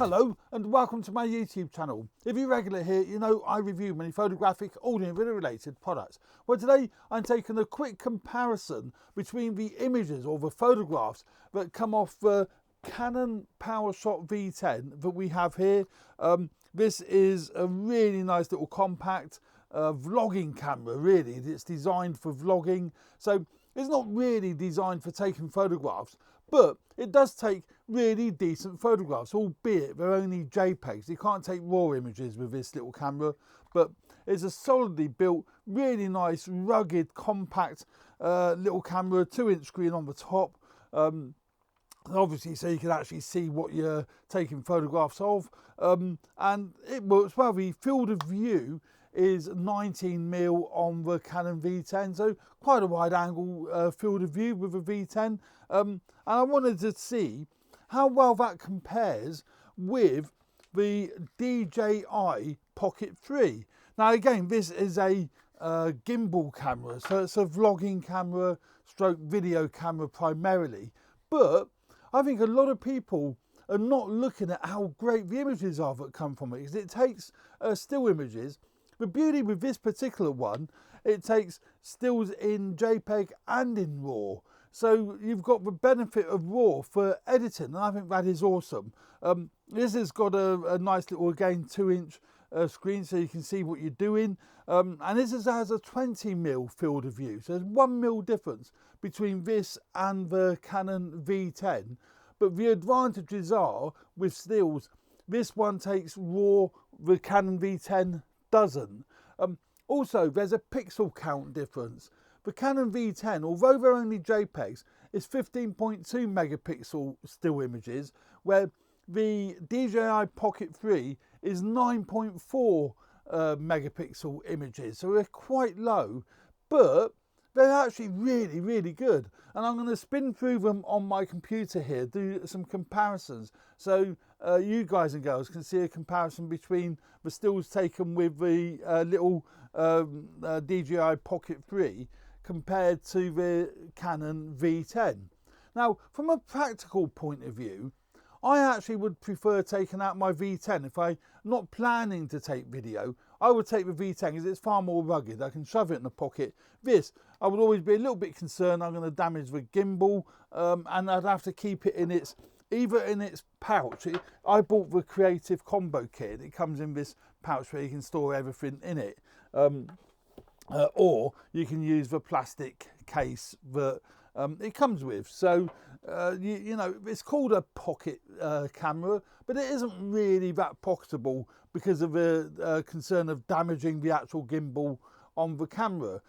Hello and welcome to my YouTube channel. If you're regular here, you know I review many photographic, audio and video related products. Well, today I'm taking a quick comparison between the images or the photographs that come off the Canon PowerShot V10 that we have here. This is a really nice little compact vlogging camera, really. It's designed for vlogging, so it's not really designed for taking photographs, but it does take really decent photographs, albeit they're only JPEGs. You can't take raw images with this little camera, but it's a solidly built, really nice, rugged, compact little camera, 2-inch screen on the top. Obviously, so you can actually see what you're taking photographs of, and it works well. The field of view is 19mm on the Canon V10, so quite a wide angle field of view with a V10, and I wanted to see how well that compares with the DJI Pocket 3. Now again, this is a gimbal camera, so it's a vlogging camera stroke video camera primarily, but I think a lot of people are not looking at how great the images are that come from it, because it takes still images. The beauty with this particular one, it takes stills in JPEG and in RAW. So you've got the benefit of RAW for editing, and I think that is awesome. This has got a nice little, again, 2-inch screen so you can see what you're doing. And this has a 20mm field of view. So there's 1mm difference between this and the Canon V10. But the advantages are, with stills, this one takes RAW, the Canon V10 doesn't. Also, there's a pixel count difference. The Canon V10, although they're only JPEGs, is 15.2 megapixel still images, where the DJI Pocket 3 is 9.4 megapixel images. So they're quite low, but they're actually really, really good. And I'm going to spin through them on my computer here, do some comparisons. So you guys and girls can see a comparison between the stills taken with the little DJI Pocket 3 compared to the Canon V10. Now, from a practical point of view, I actually would prefer taking out my V10. If I'm not planning to take video, I would take the V10 because it's far more rugged. I can shove it in the pocket. This, I would always be a little bit concerned I'm going to damage the gimbal, and I'd have to keep it in its, either in its pouch. I bought the Creative Combo Kit. It comes in this pouch where you can store everything in it. Or you can use the plastic case that it comes with. So, you know, it's called a pocket camera, but it isn't really that pocketable because of the concern of damaging the actual gimbal on the camera.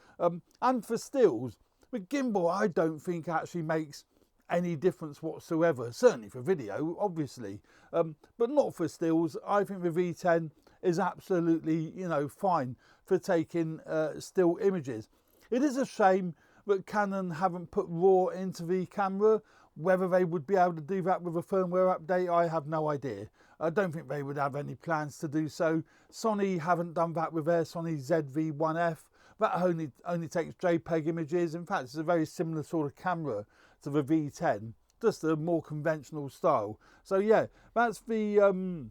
And for stills, the gimbal I don't think actually makes any difference whatsoever, certainly for video, obviously, but not for stills. I think the V10 is absolutely, you know, fine for taking still images. It is a shame that Canon haven't put RAW into the camera. Whether they would be able to do that with a firmware update, I have no idea. I don't think they would have any plans to do so. Sony haven't done that with their Sony ZV-1F. That only takes JPEG images. In fact, it's a very similar sort of camera to the V10, just a more conventional style. So yeah, that's the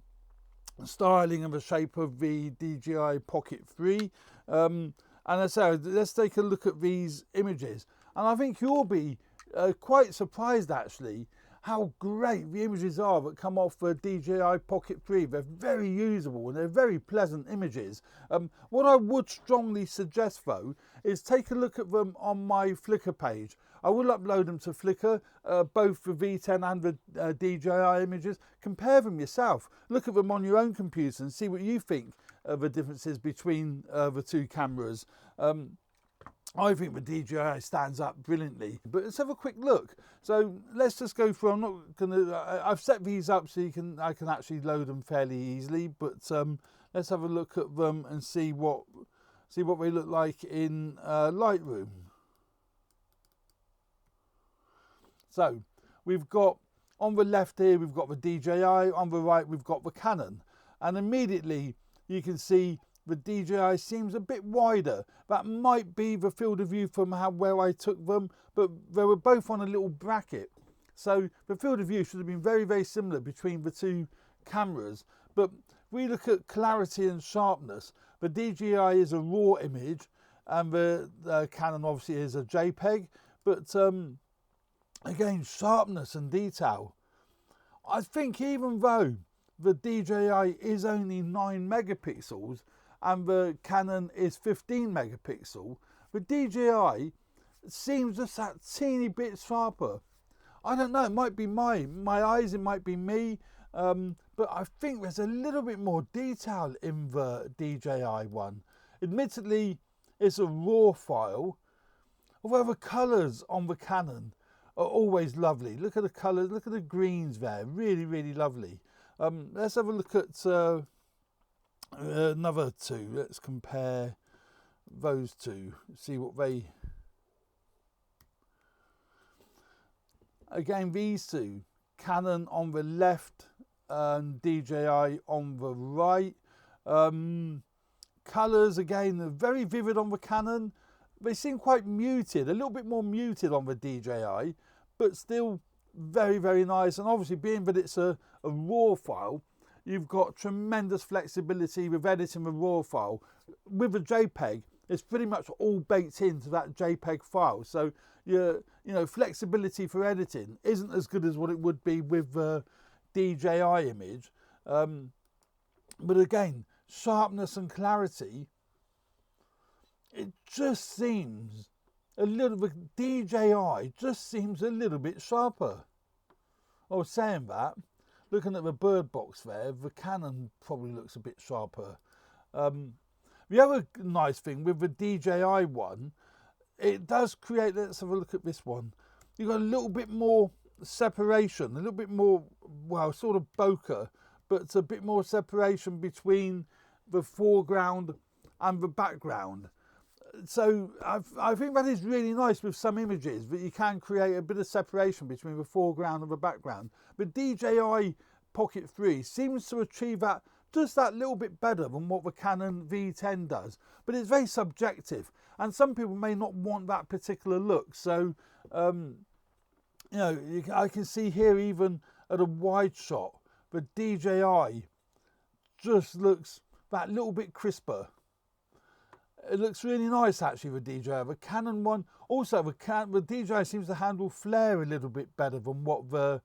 styling and the shape of the DJI Pocket 3. And I say, let's take a look at these images. And I think you'll be quite surprised actually how great the images are that come off the DJI Pocket 3. They're very usable and they're very pleasant images. What I would strongly suggest though is take a look at them on my Flickr page. I will upload them to Flickr, both the V10 and the DJI images. Compare them yourself. Look at them on your own computer and see what you think of the differences between the two cameras. I think the DJI stands up brilliantly, but let's have a quick look. So let's just go through. I'm not gonna. I've set these up so I can actually load them fairly easily. But let's have a look at them and see what they look like in Lightroom. So we've got on the left here we've got the DJI. On the right we've got the Canon, and immediately you can see the DJI seems a bit wider. That might be the field of view from where I took them, but they were both on a little bracket. So the field of view should have been very, very similar between the two cameras, but we look at clarity and sharpness. The DJI is a raw image, and the Canon obviously is a JPEG, but again, sharpness and detail. I think even though the DJI is only 9 megapixels and the Canon is 15 megapixel, the DJI seems just that teeny bit sharper. I don't know, it might be my eyes, it might be me, but I think there's a little bit more detail in the DJI one. Admittedly, it's a raw file, although the colours on the Canon are always lovely. Look at the colours, look at the greens there, really, really lovely. Let's have a look at another two. Let's compare those two, see what they... Again, these two, Canon on the left and DJI on the right. Colours, again, are very vivid on the Canon. They seem quite muted, a little bit more muted on the DJI, but still very, very nice. And obviously, being that it's a raw file, you've got tremendous flexibility with editing the raw file. With a JPEG, it's pretty much all baked into that JPEG file. So your flexibility for editing isn't as good as what it would be with the DJI image. But again, sharpness and clarity, it just seems a little bit, DJI just seems a little bit sharper. I was saying that, looking at the bird box there, the Canon probably looks a bit sharper. The other nice thing with the DJI one, it does create, let's have a look at this one. You've got a little bit more separation, a little bit more, well, sort of bokeh, but it's a bit more separation between the foreground and the background. So I think that is really nice with some images, that you can create a bit of separation between the foreground and the background. But DJI Pocket 3 seems to achieve that just that little bit better than what the Canon V10 does. But it's very subjective, and some people may not want that particular look. So, I can see here, even at a wide shot, the DJI just looks that little bit crisper. It looks really nice, actually, the DJI. The Canon one, also the DJI seems to handle flare a little bit better than what the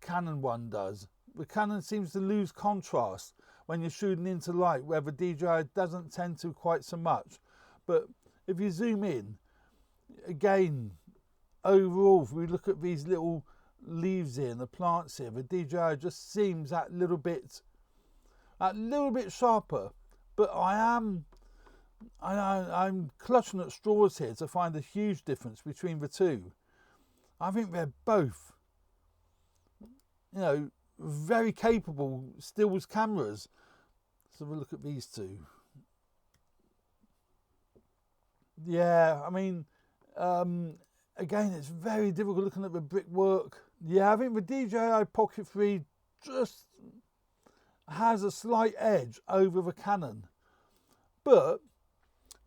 Canon one does. The Canon seems to lose contrast when you're shooting into light, where the DJI doesn't tend to quite so much. But if you zoom in, again, overall, if we look at these little leaves here and the plants here, the DJI just seems that little bit sharper. But I'm clutching at straws here to find a huge difference between the two. I think they're both, very capable stills cameras. So we'll look at these two. Yeah, I mean, again, it's very difficult looking at the brickwork. Yeah, I think the DJI Pocket 3 just has a slight edge over the Canon. But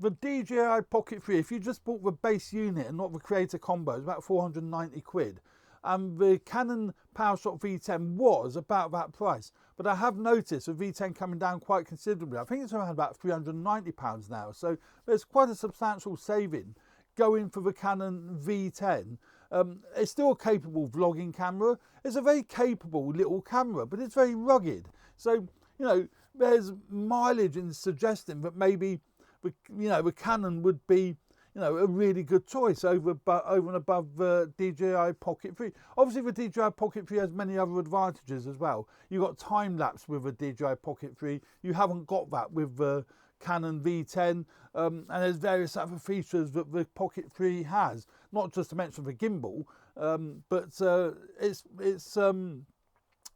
the DJI Pocket 3, if you just bought the base unit and not the creator combo, it's about 490 quid. And the Canon PowerShot V10 was about that price. But I have noticed the V10 coming down quite considerably. I think it's around about £390 now. So there's quite a substantial saving going for the Canon V10. It's still a capable vlogging camera. It's a very capable little camera, but it's very rugged. So, there's mileage in suggesting that maybe the Canon would be a really good choice over and above the DJI Pocket 3. Obviously, the DJI Pocket 3 has many other advantages as well. You've got time lapse with the DJI Pocket 3. You haven't got that with the Canon V10, and there's various other features that the Pocket 3 has. Not just to mention the gimbal, but it's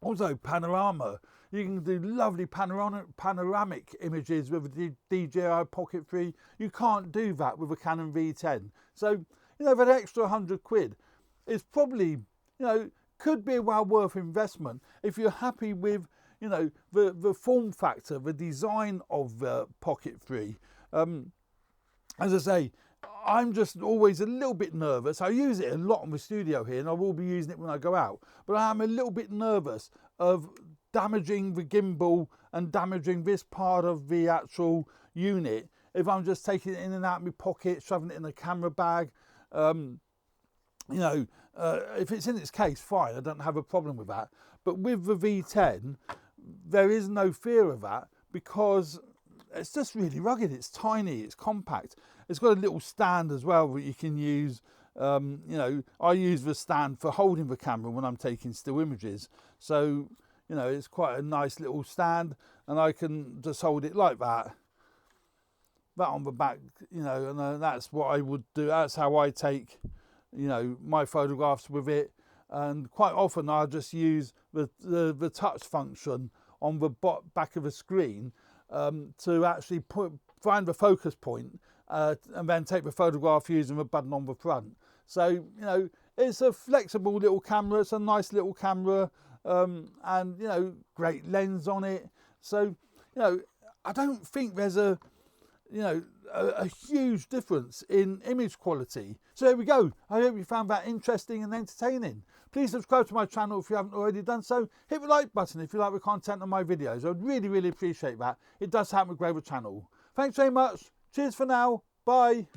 also panorama. You can do lovely panoramic images with the DJI Pocket 3. You can't do that with a Canon V10. So, that extra 100 quid is probably, could be a well worth investment if you're happy with, the form factor, the design of the Pocket 3. As I say, I'm just always a little bit nervous. I use it a lot in the studio here, and I will be using it when I go out. But I am a little bit nervous of damaging the gimbal and damaging this part of the actual unit if I'm just taking it in and out of my pocket, shoving it in a camera bag. If it's in its case, fine, I don't have a problem with that. But with the V10, there is no fear of that because it's just really rugged. It's tiny, it's compact. It's got a little stand as well that you can use. I use the stand for holding the camera when I'm taking still images. So, it's quite a nice little stand, and I can just hold it like that. That on the back, and that's what I would do. That's how I take, my photographs with it. And quite often I just use the touch function on the back of the screen to actually find the focus point and then take the photograph using the button on the front. So, it's a flexible little camera. It's a nice little camera, and, great lens on it. So, I don't think there's a huge difference in image quality. So there we go. I hope you found that interesting and entertaining. Please subscribe to my channel if you haven't already done so. Hit the like button if you like the content of my videos. I'd really, really appreciate that. It does help me grow the channel. Thanks very much. Cheers for now. Bye.